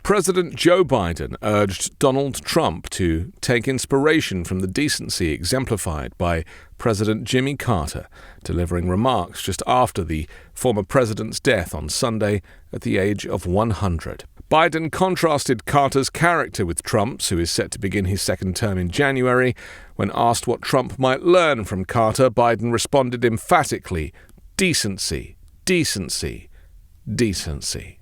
President Joe Biden urged Donald Trump to take inspiration from the decency exemplified by President Jimmy Carter, delivering remarks just after the former president's death on Sunday at the age of 100. Biden contrasted Carter's character with Trump's, who is set to begin his second term in January. When asked what Trump might learn from Carter, Biden responded emphatically, "Decency, decency, decency."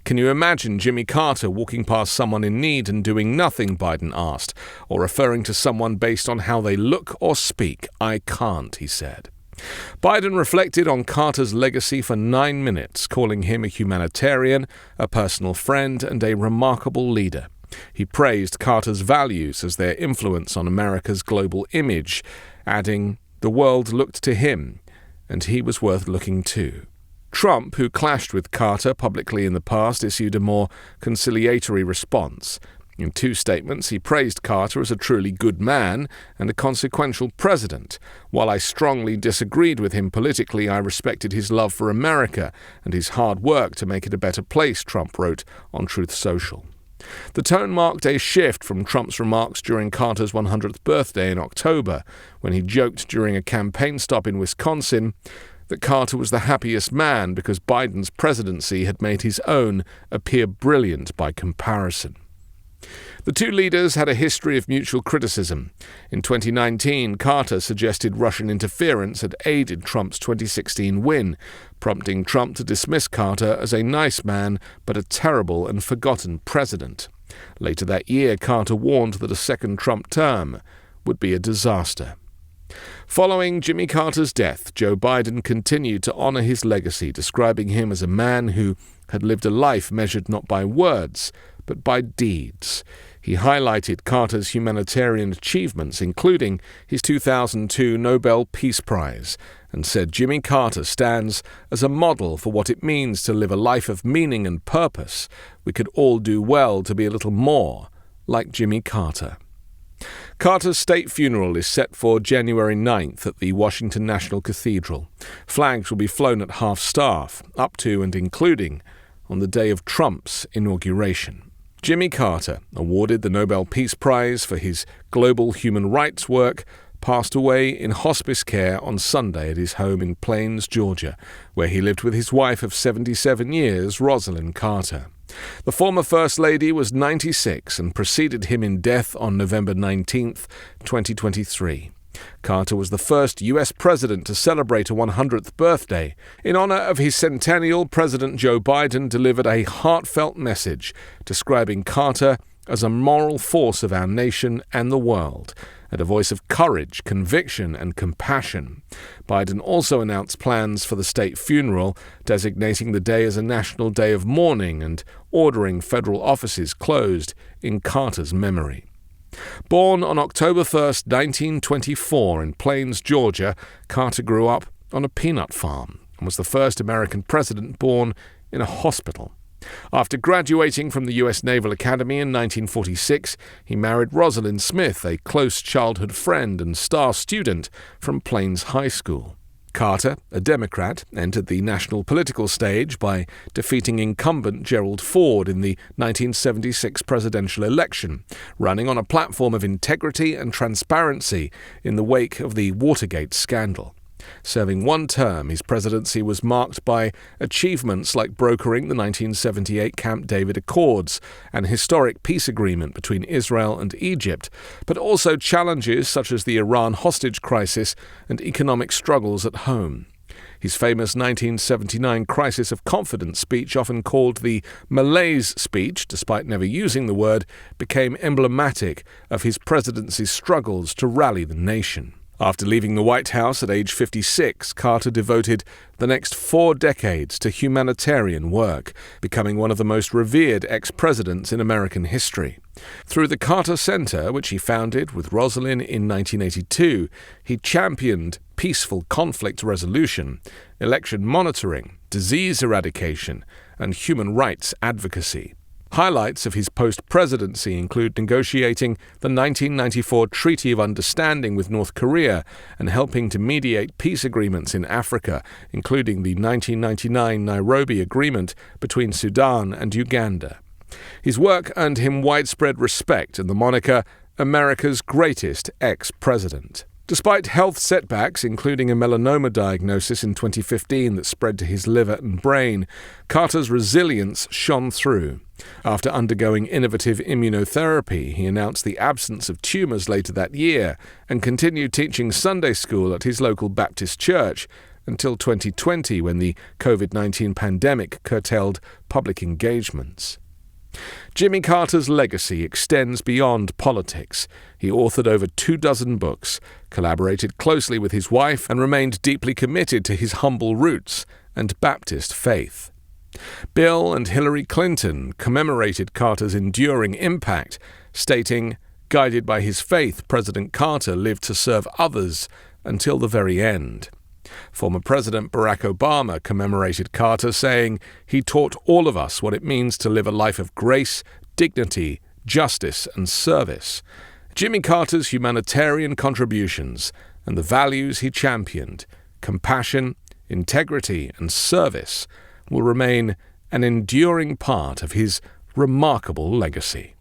Can you imagine Jimmy Carter walking past someone in need and doing nothing, Biden asked, or referring to someone based on how they look or speak? "I can't," he said. Biden reflected on Carter's legacy for 9 minutes, calling him a humanitarian, a personal friend, and a remarkable leader. He praised Carter's values as their influence on America's global image, adding, "The world looked to him, and he was worth looking to." Trump, who clashed with Carter publicly in the past, issued a more conciliatory response. In 2 statements, he praised Carter as a truly good man and a consequential president. "While I strongly disagreed with him politically, I respected his love for America and his hard work to make it a better place," Trump wrote on Truth Social. The tone marked a shift from Trump's remarks during Carter's 100th birthday in October, when he joked during a campaign stop in Wisconsin that Carter was the happiest man because Biden's presidency had made his own appear brilliant by comparison. The 2 leaders had a history of mutual criticism. In 2019, Carter suggested Russian interference had aided Trump's 2016 win, prompting Trump to dismiss Carter as a nice man but a terrible and forgotten president. Later that year, Carter warned that a second Trump term would be a disaster. Following Jimmy Carter's death, Joe Biden continued to honor his legacy, describing him as a man who had lived a life measured not by words, but by deeds. He highlighted Carter's humanitarian achievements, including his 2002 Nobel Peace Prize, and said Jimmy Carter stands as a model for what it means to live a life of meaning and purpose. We could all do well to be a little more like Jimmy Carter. Carter's state funeral is set for January 9th at the Washington National Cathedral. Flags will be flown at half-staff, up to and including on the day of Trump's inauguration. Jimmy Carter, awarded the Nobel Peace Prize for his global human rights work, passed away in hospice care on Sunday at his home in Plains, Georgia, where he lived with his wife of 77 years, Rosalind Carter. The former First Lady was 96 and preceded him in death on November 19, 2023. Carter was the first U.S. president to celebrate a 100th birthday. In honor of his centennial, President Joe Biden delivered a heartfelt message describing Carter as a moral force of our nation and the world, and a voice of courage, conviction, and compassion. Biden also announced plans for the state funeral, designating the day as a national day of mourning and ordering federal offices closed in Carter's memory. Born on October 1, 1924 in Plains, Georgia, Carter grew up on a peanut farm and was the first American president born in a hospital. After graduating from the U.S. Naval Academy in 1946, he married Rosalind Smith, a close childhood friend and star student from Plains High School. Carter, a Democrat, entered the national political stage by defeating incumbent Gerald Ford in the 1976 presidential election, running on a platform of integrity and transparency in the wake of the Watergate scandal. Serving 1 term, his presidency was marked by achievements like brokering the 1978 Camp David Accords, an historic peace agreement between Israel and Egypt, but also challenges such as the Iran hostage crisis and economic struggles at home. His famous 1979 Crisis of Confidence speech, often called the Malaise speech, despite never using the word, became emblematic of his presidency's struggles to rally the nation. After leaving the White House at age 56, Carter devoted the next 4 decades to humanitarian work, becoming one of the most revered ex-presidents in American history. Through the Carter Center, which he founded with Rosalind in 1982, he championed peaceful conflict resolution, election monitoring, disease eradication, and human rights advocacy. Highlights of his post-presidency include negotiating the 1994 Treaty of Understanding with North Korea and helping to mediate peace agreements in Africa, including the 1999 Nairobi Agreement between Sudan and Uganda. His work earned him widespread respect and the moniker America's greatest ex-president. Despite health setbacks, including a melanoma diagnosis in 2015 that spread to his liver and brain, Carter's resilience shone through. After undergoing innovative immunotherapy, he announced the absence of tumors later that year and continued teaching Sunday school at his local Baptist church until 2020, when the COVID-19 pandemic curtailed public engagements. Jimmy Carter's legacy extends beyond politics. He authored over 24 books, collaborated closely with his wife, and remained deeply committed to his humble roots and Baptist faith. Bill and Hillary Clinton commemorated Carter's enduring impact, stating, "Guided by his faith, President Carter lived to serve others until the very end." Former President Barack Obama commemorated Carter, saying, "He taught all of us what it means to live a life of grace, dignity, justice, and service." Jimmy Carter's humanitarian contributions and the values he championed, compassion, integrity, and service, will remain an enduring part of his remarkable legacy.